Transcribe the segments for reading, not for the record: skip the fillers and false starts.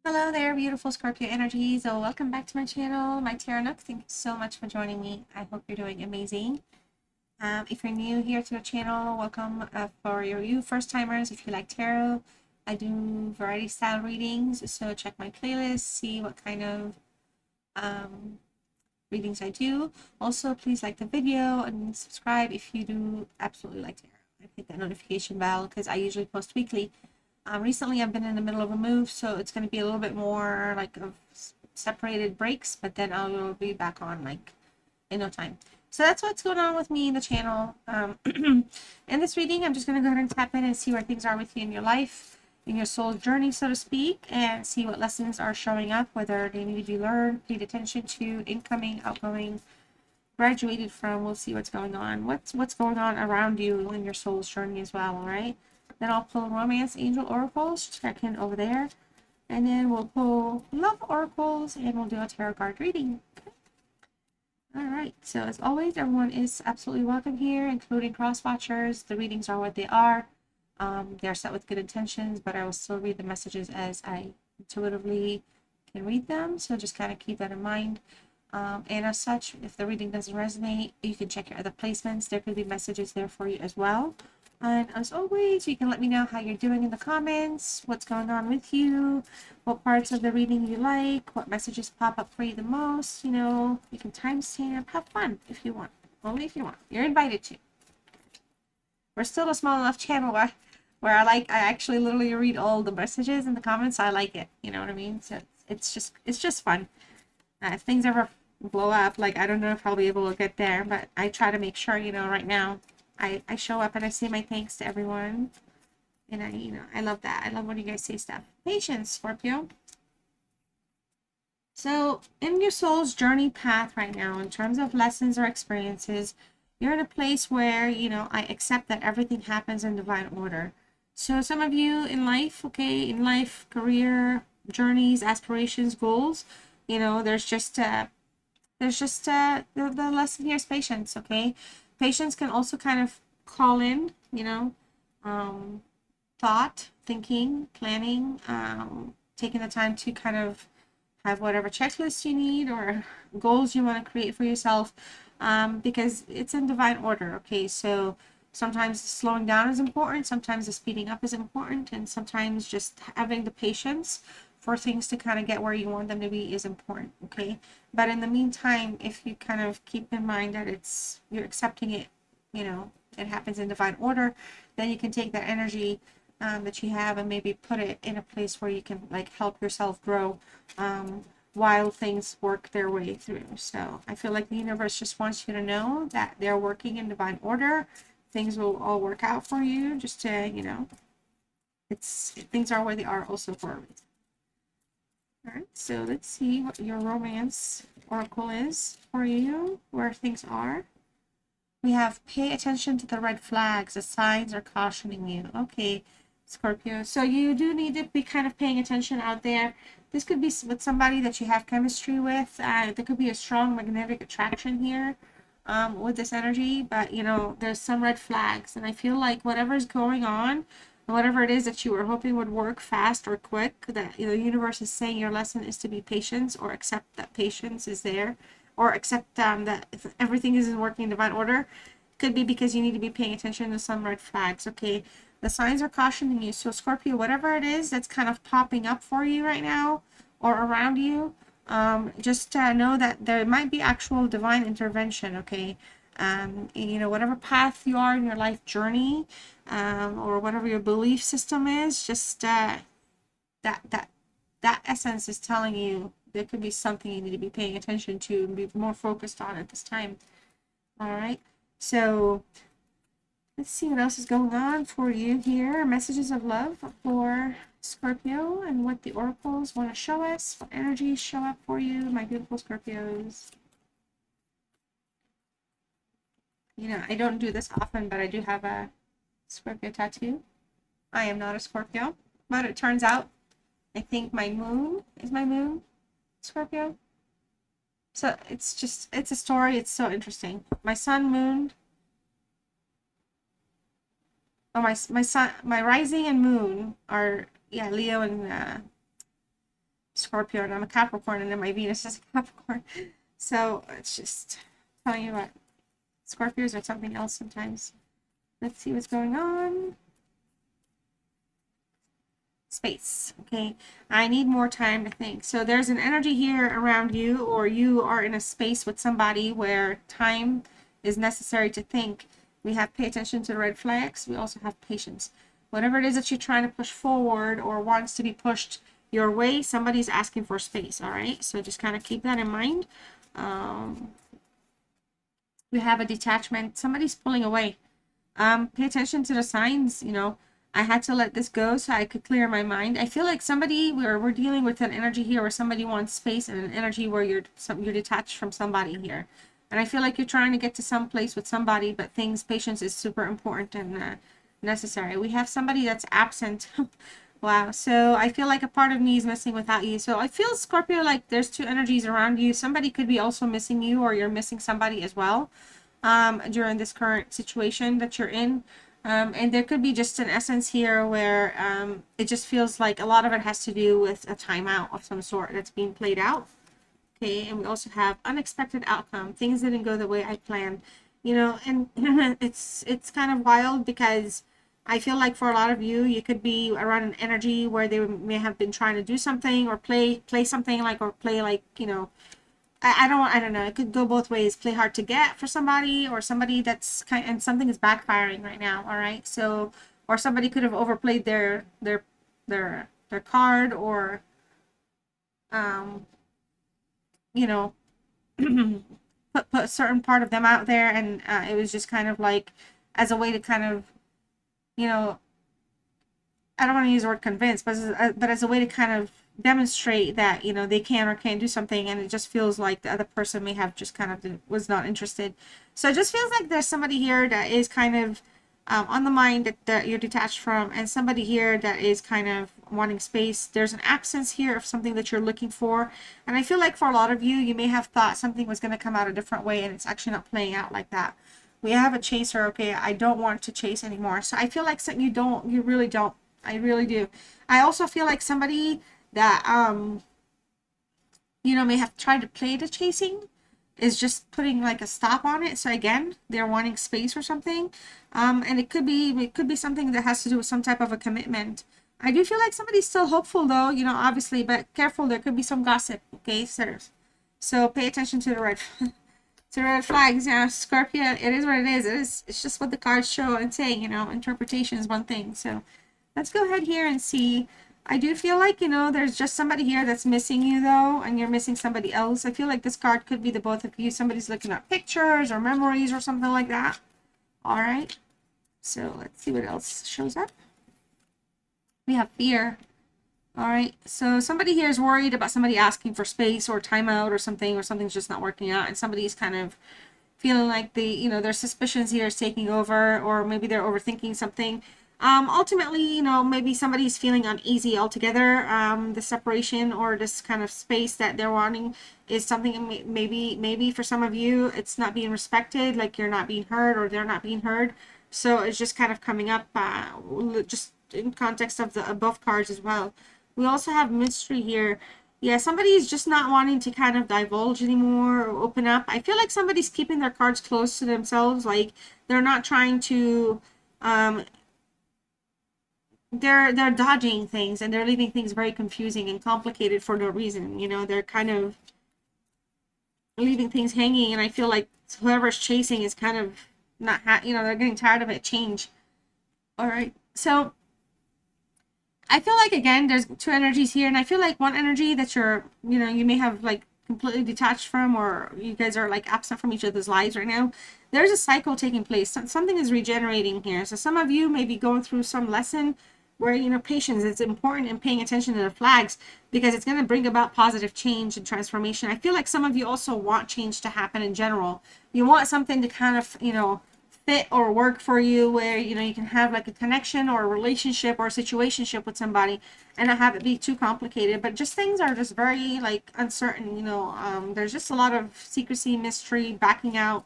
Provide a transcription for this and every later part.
Hello there, beautiful Scorpio energies. So welcome back to my channel, my Tarot Nook. Thank you so much for joining me. I hope you're doing amazing. If you're new here to the channel, welcome. For you first timers, if you like tarot, I do variety style readings. So check my playlist, see what kind of readings I do. Also, please like the video and subscribe if you do absolutely like tarot. And hit that notification bell because I usually post weekly. Recently, I've been in the middle of a move, so it's going to be a little bit more like of separated breaks, but then I will be back on like in no time. So that's what's going on with me in the channel. In this reading, I'm just going to go ahead and tap in and see where things are with you in your life, in your soul journey, so to speak, and see what lessons are showing up, whether they need to be learned, paid attention to, incoming, outgoing, graduated from. We'll see what's going on. What's going on around you in your soul's journey as well, all right? Then I'll pull Romance Angel Oracles, check in over there. And then we'll pull Love Oracles and we'll do a tarot card reading. Okay. All right, so as always, everyone is absolutely welcome here, including cross watchers. The readings are what they are. They're set with good intentions, but I will still read the messages as I intuitively can read them. So just kind of keep that in mind. And as such, if the reading doesn't resonate, you can check your other placements. There could be messages there for you as well. And as always, you can let me know how you're doing in the comments, what's going on with you, what parts of the reading you like, what messages pop up for you the most. You know, you can timestamp, have fun if you want. Only if you want. You're invited to. We're still a small enough channel where I actually literally read all the messages in the comments. So I like it. You know what I mean? So it's just fun. If things ever blow up, like I don't know if I'll be able to get there, but I try to make sure, you know, right now I show up and I say my thanks to everyone. And I love that. I love when you guys say stuff. Patience, Scorpio. So in your soul's journey path right now, in terms of lessons or experiences, you're in a place where, you know, I accept that everything happens in divine order. So some of you in life, okay, in life, career, journeys, aspirations, goals, you know, the lesson here is patience. Okay, patience can also kind of call in, you know, um, thought, thinking, planning, taking the time to kind of have whatever checklist you need or goals you want to create for yourself, because it's in divine order. Okay, so sometimes slowing down is important, sometimes the speeding up is important, and sometimes just having the patience for things to kind of get where you want them to be is important. Okay, but in the meantime, if you kind of keep in mind that you're accepting it, you know, it happens in divine order, then you can take that energy that you have and maybe put it in a place where you can like help yourself grow while things work their way through. So I feel like the universe just wants you to know that they're working in divine order. Things will all work out for you. Just to, you know, things are where they are also for a reason. All right, so let's see what your romance oracle is for you, where things are. We have pay attention to the red flags. The signs are cautioning you. Okay, Scorpio. So you do need to be kind of paying attention out there. This could be with somebody that you have chemistry with. There could be a strong magnetic attraction here with this energy. But, you know, there's some red flags. And I feel like whatever's going on, whatever it is that you were hoping would work fast or quick, that, you know, the universe is saying your lesson is to be patient, or accept that patience is there, or accept that if everything isn't working in divine order. Could be because you need to be paying attention to some red flags. Okay, the signs are cautioning you. So Scorpio, whatever it is that's kind of popping up for you right now or around you, just know that there might be actual divine intervention. Okay, you know, whatever path you are in your life journey, or whatever your belief system is, just that essence is telling you there could be something you need to be paying attention to and be more focused on at this time. All right, so let's see what else is going on for you here. Messages of love for Scorpio and what the oracles want to show us. What energies show up for you, my beautiful Scorpios. You know, I don't do this often, but I do have a Scorpio tattoo. I am not a Scorpio, but it turns out I think my moon is my moon, Scorpio. So it's a story. It's so interesting. My sun, moon, oh, my sun, my rising and moon are, yeah, Leo and Scorpio and I'm a Capricorn, and then my Venus is a Capricorn. So it's just telling you what, Scorpios are something else sometimes. Let's see what's going on. Space. Okay, I need more time to think. So there's an energy here around you, or you are in a space with somebody where time is necessary to think. We have pay attention to the red flags. We also have patience. Whatever it is that you're trying to push forward or wants to be pushed your way, somebody's asking for space. All right, so just kind of keep that in mind. We have a detachment. Somebody's pulling away. Pay attention to the signs. You know, I had to let this go so I could clear my mind. I feel like somebody, we're dealing with an energy here where somebody wants space, and an energy where you're detached from somebody here. And I feel like you're trying to get to some place with somebody, but patience is super important and necessary. We have somebody that's absent. Wow. So I feel like a part of me is missing without you. So I feel, Scorpio, like there's two energies around you. Somebody could be also missing you, or you're missing somebody as well during this current situation that you're in. And there could be just an essence here where it just feels like a lot of it has to do with a timeout of some sort that's being played out. Okay, and we also have unexpected outcome. Things didn't go the way I planned. You know, and it's kind of wild because I feel like for a lot of you, you could be around an energy where they may have been trying to do something or play something like, or play like, you know, I don't know. It could go both ways. Play hard to get for somebody, or somebody that's and something is backfiring right now. All right. So, or somebody could have overplayed their card, or, you know, put a certain part of them out there. And it was just kind of like as a way to kind of, you know, I don't want to use the word convince, but as a way to kind of demonstrate that, you know, they can or can't do something, and it just feels like the other person may have just kind of was not interested. So it just feels like there's somebody here that is kind of on the mind that you're detached from, and somebody here that is kind of wanting space. There's an absence here of something that you're looking for, and I feel like for a lot of you, you may have thought something was going to come out a different way, and it's actually not playing out like that. We have a chaser. Okay, I don't want to chase anymore. So I feel like you really don't. I really do. I also feel like somebody that you know, may have tried to play the chasing is just putting like a stop on it. So again, they're wanting space or something. And it could be something that has to do with some type of a commitment. I do feel like somebody's still hopeful though, you know, obviously, but careful, there could be some gossip, okay, sirs. So pay attention to the red to the red flags. Yeah, Scorpio, it is what it is. It's just what the cards show and say, you know, interpretation is one thing. So let's go ahead here and see. I do feel like, you know, there's just somebody here that's missing you though, and you're missing somebody else. I feel like this card could be the both of you. Somebody's looking at pictures or memories or something like that. All right. So let's see what else shows up. We have fear. All right. So somebody here is worried about somebody asking for space or timeout or something's just not working out, and somebody's kind of feeling like their suspicions here is taking over, or maybe they're overthinking something. Ultimately, you know, maybe somebody's feeling uneasy altogether. The separation or this kind of space that they're wanting is something, maybe for some of you, it's not being respected, like you're not being heard or they're not being heard. So it's just kind of coming up, just in context of the above cards as well. We also have mystery here. Yeah, somebody's just not wanting to kind of divulge anymore or open up. I feel like somebody's keeping their cards close to themselves. Like they're not trying to, they're dodging things, and they're leaving things very confusing and complicated for no reason. You know, they're kind of leaving things hanging, and I feel like whoever's chasing is kind of not, they're getting tired of it. Change. All right. So I feel like, again, there's two energies here, and I feel like one energy that you may have like completely detached from, or you guys are like absent from each other's lives right now. There's a cycle taking place. Something is regenerating here. So some of you may be going through some lesson where, you know, patience is important, and paying attention to the flags, because it's going to bring about positive change and transformation. I feel like some of you also want change to happen in general. You want something to kind of, you know, fit or work for you, where, you know, you can have like a connection or a relationship or a situationship with somebody and not have it be too complicated, but just things are just very like uncertain, you know. There's just a lot of secrecy, mystery, backing out.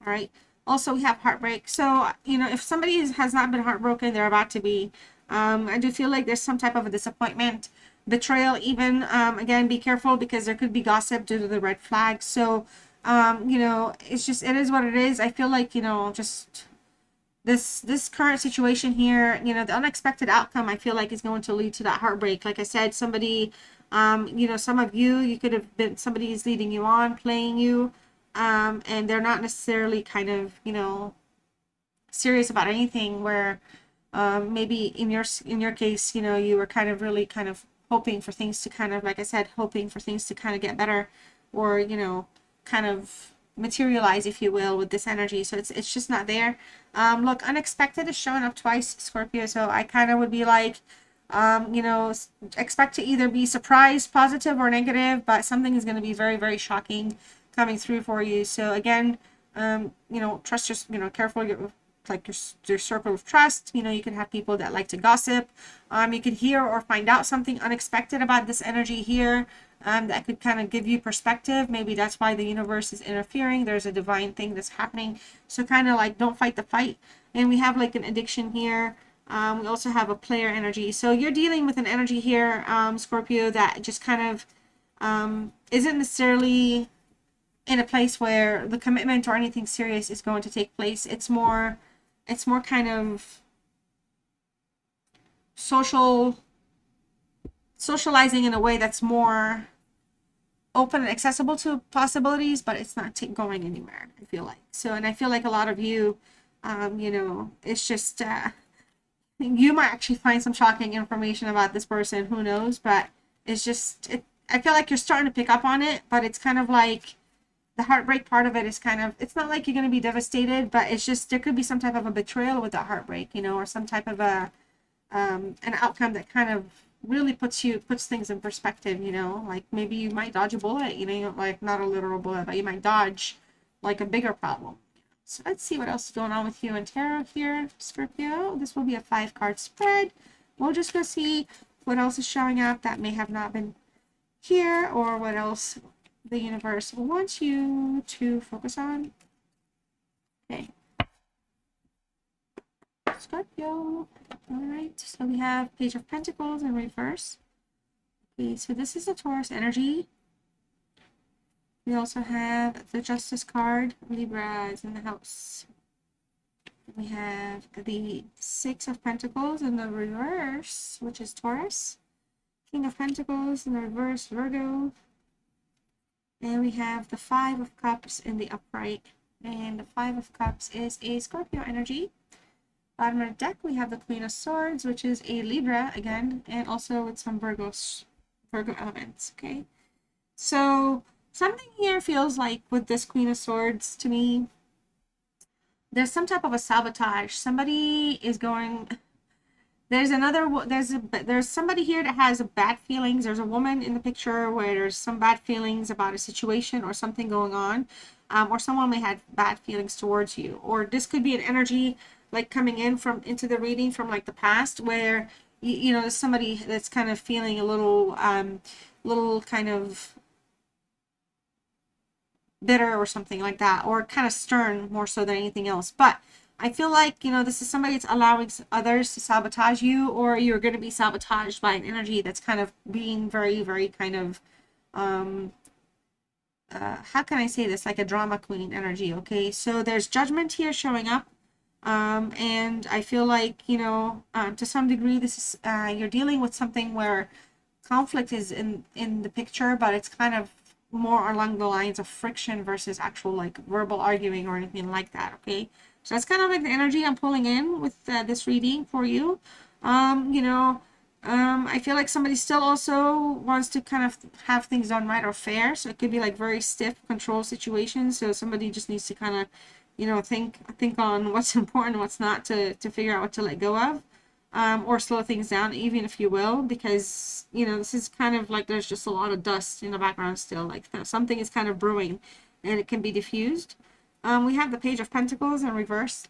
All right. Also, we have heartbreak. So, you know, if somebody has not been heartbroken, they're about to be. I do feel like there's some type of a disappointment betrayal even. Again, be careful because there could be gossip due to the red flag. So, you know, it's just, it is what it is. I feel like, you know, just this current situation here, you know, the unexpected outcome, I feel like is going to lead to that heartbreak. Like I said, somebody, you know, some of you could have been, somebody is leading you on, playing you, and they're not necessarily kind of, you know, serious about anything, where maybe in your case, you know, you were kind of really kind of hoping for things to kind of, like I said, hoping for things to kind of get better, or, you know, kind of materialize, if you will, with this energy. So it's just not there. Look, unexpected is showing up twice, Scorpio. So I kind of would be like, you know, expect to either be surprised, positive or negative, but something is going to be very, very shocking coming through for you. So again, you know, trust your, you know, careful, like your circle of trust. You know, you can have people that like to gossip. You could hear or find out something unexpected about this energy here, that could kind of give you perspective. Maybe that's why the universe is interfering. There's a divine thing that's happening. So kind of like, don't fight the fight. And we have like an addiction here. We also have a player energy. So you're dealing with an energy here, Scorpio, that just kind of isn't necessarily in a place where the commitment or anything serious is going to take place. It's more kind of socializing in a way that's more open and accessible to possibilities, but it's not going anywhere, I feel like. So, and I feel like a lot of you, you know, it's just, you might actually find some shocking information about this person, who knows, but it's just, I feel like you're starting to pick up on it, but it's kind of like, the heartbreak part of it is kind of, it's not like you're going to be devastated, but it's just, there could be some type of a betrayal with that heartbreak, you know, or some type of a, an outcome that kind of really puts things in perspective, you know, like maybe you might dodge a bullet, you know, like not a literal bullet, but you might dodge like a bigger problem. So let's see what else is going on with you in tarot here, Scorpio. This will be a 5-card spread. We'll just go see what else is showing up that may have not been here, or what else the universe wants you to focus on. Okay. Scorpio. All right. So we have Page of Pentacles in reverse. Okay, so this is a Taurus energy. We also have the Justice card. Libra is in the house. We have the 6 of Pentacles in the reverse, which is Taurus. King of Pentacles in the reverse, Virgo. And we have the 5 of Cups in the upright. And the 5 of Cups is a Scorpio energy. Bottom of the deck, we have the Queen of Swords, which is a Libra again, and also with some Virgo elements, okay? So something here feels like with this Queen of Swords, to me, there's some type of a sabotage. Somebody is going... There's somebody here that has bad feelings. There's a woman in the picture where there's some bad feelings about a situation or something going on, or someone may have bad feelings towards you. Or this could be an energy like coming in from into the reading from like the past, where you know, there's somebody that's kind of feeling a little kind of bitter or something like that, or kind of stern more so than anything else. But I feel like, you know, this is somebody that's allowing others to sabotage you, or you're going to be sabotaged by an energy that's kind of being very, very kind of, how can I say this? Like a drama queen energy, okay? So there's judgment here showing up. And I feel like, you know, to some degree, this is, you're dealing with something where conflict is in the picture, but it's kind of more along the lines of friction versus actual like verbal arguing or anything like that, okay? So that's kind of like the energy I'm pulling in with this reading for you. You know, I feel like somebody still also wants to kind of have things done right or fair. So it could be like very stiff control situations. So somebody just needs to kind of, you know, think on what's important and what's not, to figure out what to let go of, or slow things down, even if you will, because, you know, this is kind of like there's just a lot of dust in the background still, like something is kind of brewing and it can be diffused. We have the Page of Pentacles in reverse.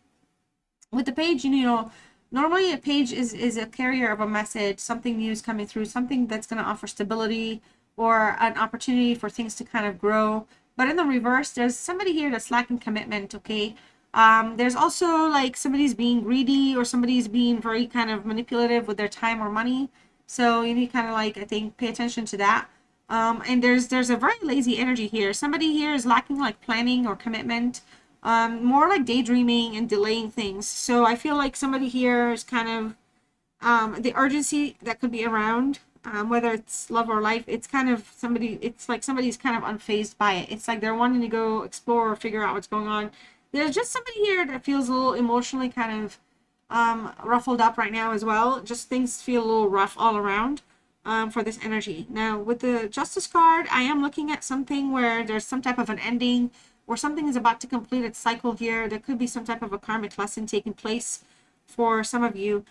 With the page, you know, normally a page is a carrier of a message, something new is coming through, something that's going to offer stability or an opportunity for things to kind of grow. But in the reverse, there's somebody here that's lacking commitment, okay? There's also like somebody's being greedy, or somebody's being very kind of manipulative with their time or money. So you need kind of like, I think, pay attention to that. And there's a very lazy energy here. Somebody here is lacking like planning or commitment, more like daydreaming and delaying things. So I feel like somebody here is kind of the urgency that could be around, whether it's love or life, it's kind of somebody, it's like somebody's kind of unfazed by it. It's like they're wanting to go explore or figure out what's going on. There's just somebody here that feels a little emotionally kind of ruffled up right now as well. Just things feel a little rough all around for this energy. Now, with the Justice card, I am looking at something where there's some type of an ending, or something is about to complete its cycle here. There could be some type of a karmic lesson taking place for some of you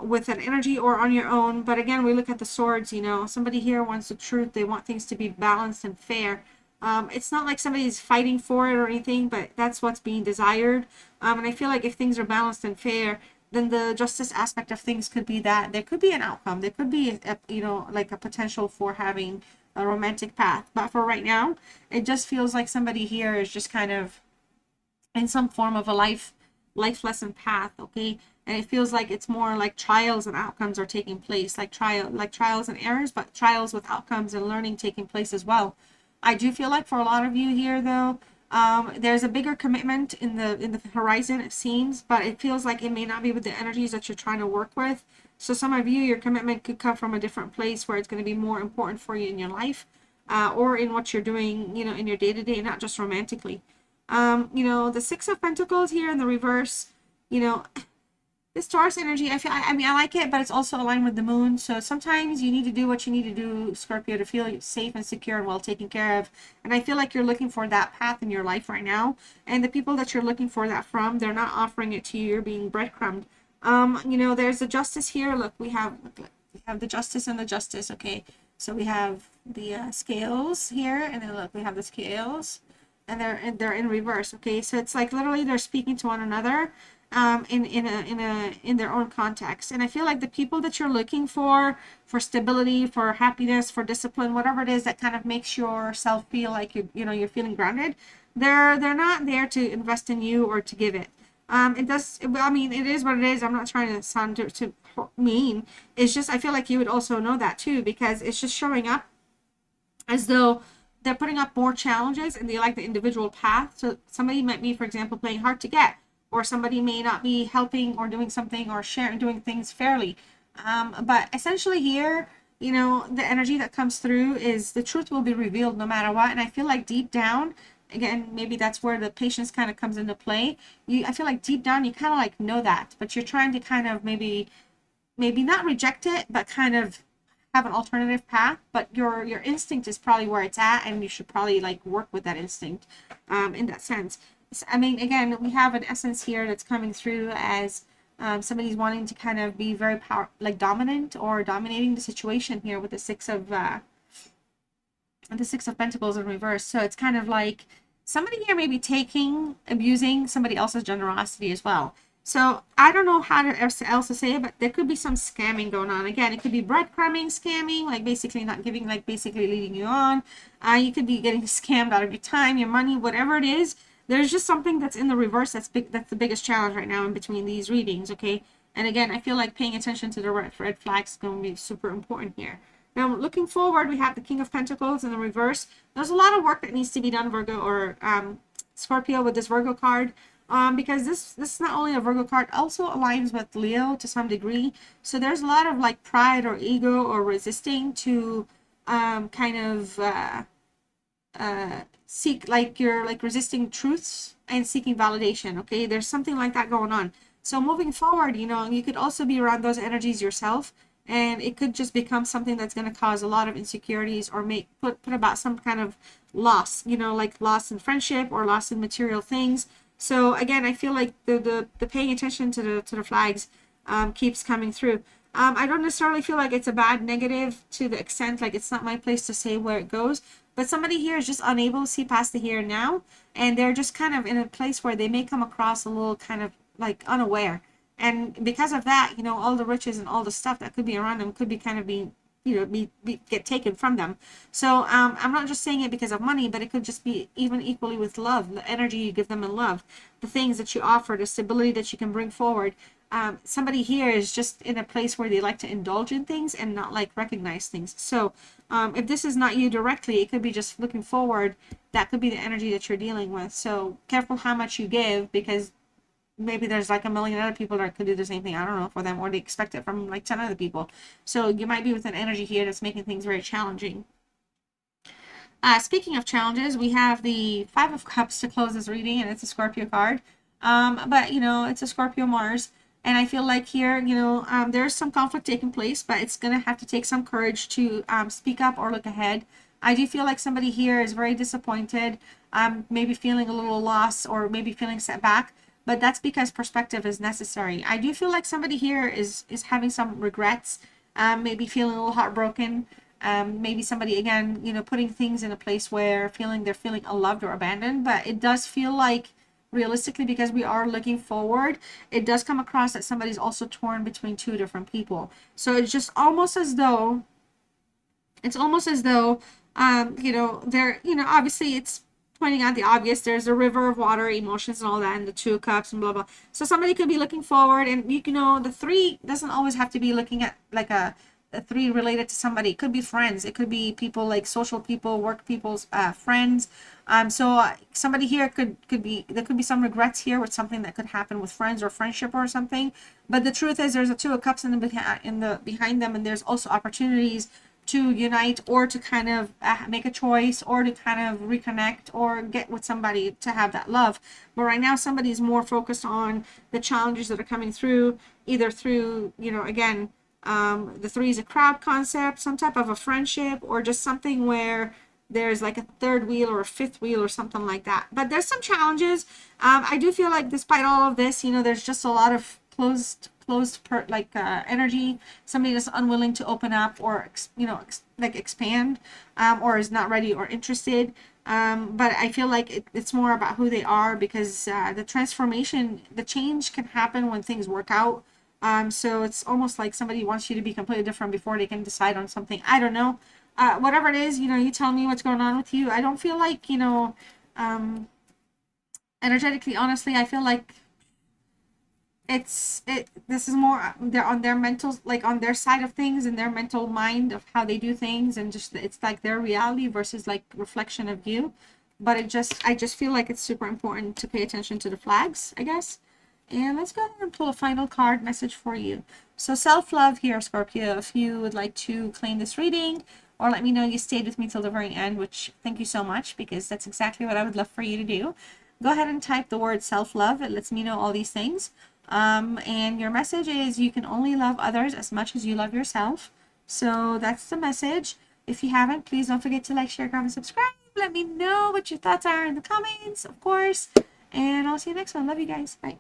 with an energy or on your own. But again, we look at the swords, you know, somebody here wants the truth. They want things to be balanced and fair. It's not like somebody's fighting for it or anything, but that's what's being desired. And I feel like if things are balanced and fair, then the justice aspect of things could be that there could be an outcome. There could be, you know, like a potential for having a romantic path. But for right now, it just feels like somebody here is just kind of in some form of a life lesson path, okay? And it feels like it's more like trials and outcomes are taking place, like trials and errors, but trials with outcomes and learning taking place as well. I do feel like for a lot of you here, though, there's a bigger commitment in the horizon, it seems, but it feels like it may not be with the energies that you're trying to work with. So some of you, your commitment could come from a different place where it's going to be more important for you in your life, or in what you're doing, you know, in your day-to-day, not just romantically. You know, the Six of Pentacles here in the reverse, you know, this Taurus energy, I mean, I like it, but it's also aligned with the moon. So sometimes you need to do what you need to do, Scorpio, to feel safe and secure and well taken care of. And I feel like you're looking for that path in your life right now. And the people that you're looking for that from, they're not offering it to you. You're being breadcrumbed. You know, there's the Justice here. Look, we have the Justice and the Justice. Okay, so we have the Scales here, and then look, we have the Scales, and they're in reverse. Okay, so it's like literally they're speaking to one another in their own context. And I feel like the people that you're looking for stability, for happiness, for discipline, whatever it is that kind of makes yourself feel like you're feeling grounded, they're not there to invest in you or to give it. It does, I mean, it is what it is. I'm not trying to sound too mean. It's just, I feel like you would also know that too, because it's just showing up as though they're putting up more challenges and they like the individual path. So somebody might be, for example, playing hard to get, or somebody may not be helping or doing something or sharing, doing things fairly. But essentially here, you know, the energy that comes through is the truth will be revealed no matter what. And I feel like deep down, again, maybe that's where the patience kind of comes into play. I feel like deep down, you kind of like know that, but you're trying to kind of maybe not reject it, but kind of have an alternative path. But your instinct is probably where it's at, and you should probably like work with that instinct in that sense. I mean, again, we have an essence here that's coming through as somebody's wanting to kind of be very dominant or dominating the situation here with the Six of Pentacles in reverse. So it's kind of like somebody here may be abusing somebody else's generosity as well. So I don't know how else to say it, but there could be some scamming going on. Again, it could be breadcrumbing, scamming, like basically not giving, like basically leading you on. You could be getting scammed out of your time, your money, whatever it is. There's just something that's in the reverse that's big. That's the biggest challenge right now in between these readings, okay? And again, I feel like paying attention to the red flags is going to be super important here. Now, looking forward, we have the King of Pentacles in the reverse. There's a lot of work that needs to be done, Virgo, or Scorpio, with this Virgo card. Because this is not only a Virgo card, also aligns with Leo to some degree. So there's a lot of like pride or ego or resisting to kind of seek, like you're like resisting truths and seeking validation. Okay, there's something like that going on. So moving forward, you know, you could also be around those energies yourself, and it could just become something that's going to cause a lot of insecurities or put about some kind of loss, you know, like loss in friendship or loss in material things. So again, I feel like the paying attention to the flags keeps coming through. I don't necessarily feel like it's a bad negative to the extent like it's not my place to say where it goes, but somebody here is just unable to see past the here and now, and they're just kind of in a place where they may come across a little kind of like unaware. And because of that, you know, all the riches and all the stuff that could be around them could be kind of being, you know, get taken from them. So I'm not just saying it because of money, but it could just be even equally with love, the energy you give them in love, the things that you offer, the stability that you can bring forward. somebody here is just in a place where they like to indulge in things and not like recognize things. So if this is not you directly, it could be just looking forward. That could be the energy that you're dealing with. So careful how much you give, because maybe there's like a million other people that could do the same thing. I don't know, for them, or they expect it from like 10 other people. So you might be with an energy here that's making things very challenging. Speaking of challenges, we have the Five of Cups to close this reading, and it's a Scorpio card. But you know, it's a Scorpio Mars, and I feel like here, you know, there's some conflict taking place, but it's gonna have to take some courage to speak up or look ahead. I do feel like somebody here is very disappointed, maybe feeling a little lost, or maybe feeling set back. But that's because perspective is necessary. I do feel like somebody here is having some regrets, maybe feeling a little heartbroken. Maybe somebody, again, you know, putting things in a place where they're feeling unloved or abandoned. But it does feel like, realistically, because we are looking forward, it does come across that somebody's also torn between two different people. So it's just almost as though, you know, they're, you know, obviously it's pointing out the obvious. There's a river of water, emotions and all that, and the Two of Cups and blah blah. So somebody could be looking forward, and you know, the three doesn't always have to be looking at like a three related to somebody. It could be friends, it could be people like social people, work people's friends. So somebody here could be, there could be some regrets here with something that could happen with friends or friendship or something. But the truth is, there's a Two of Cups in the behind them, and there's also opportunities to unite, or to kind of make a choice, or to kind of reconnect, or get with somebody to have that love. But right now, somebody's more focused on the challenges that are coming through, either through, you know, again, the three is a crowd concept, some type of a friendship, or just something where there's like a third wheel or a fifth wheel or something like that. But there's some challenges. I do feel like despite all of this, you know, there's just a lot of closed energy. Somebody that's unwilling to open up, or you know, like expand, or is not ready or interested. But I feel like it's more about who they are, because the transformation, the change can happen when things work out. So it's almost like somebody wants you to be completely different before they can decide on something. I don't know. Whatever it is, you know, you tell me what's going on with you. I don't feel like, you know, energetically, honestly, I feel like this is more, they're on their mental, like on their side of things, and their mental mind of how they do things, and just it's like their reality versus like reflection of you. But I just feel like it's super important to pay attention to the flags, I guess. And let's go ahead and pull a final card message for you. So self-love here, Scorpio. If you would like to claim this reading, or let me know you stayed with me till the very end, which thank you so much, because that's exactly what I would love for you to do. Go ahead and type the word self-love. It lets me know all these things. And your message is, you can only love others as much as you love yourself. So that's the message. If you haven't, please don't forget to like, share, comment, subscribe. Let me know what your thoughts are in the comments, of course. And I'll see you next one. Love you guys. Bye.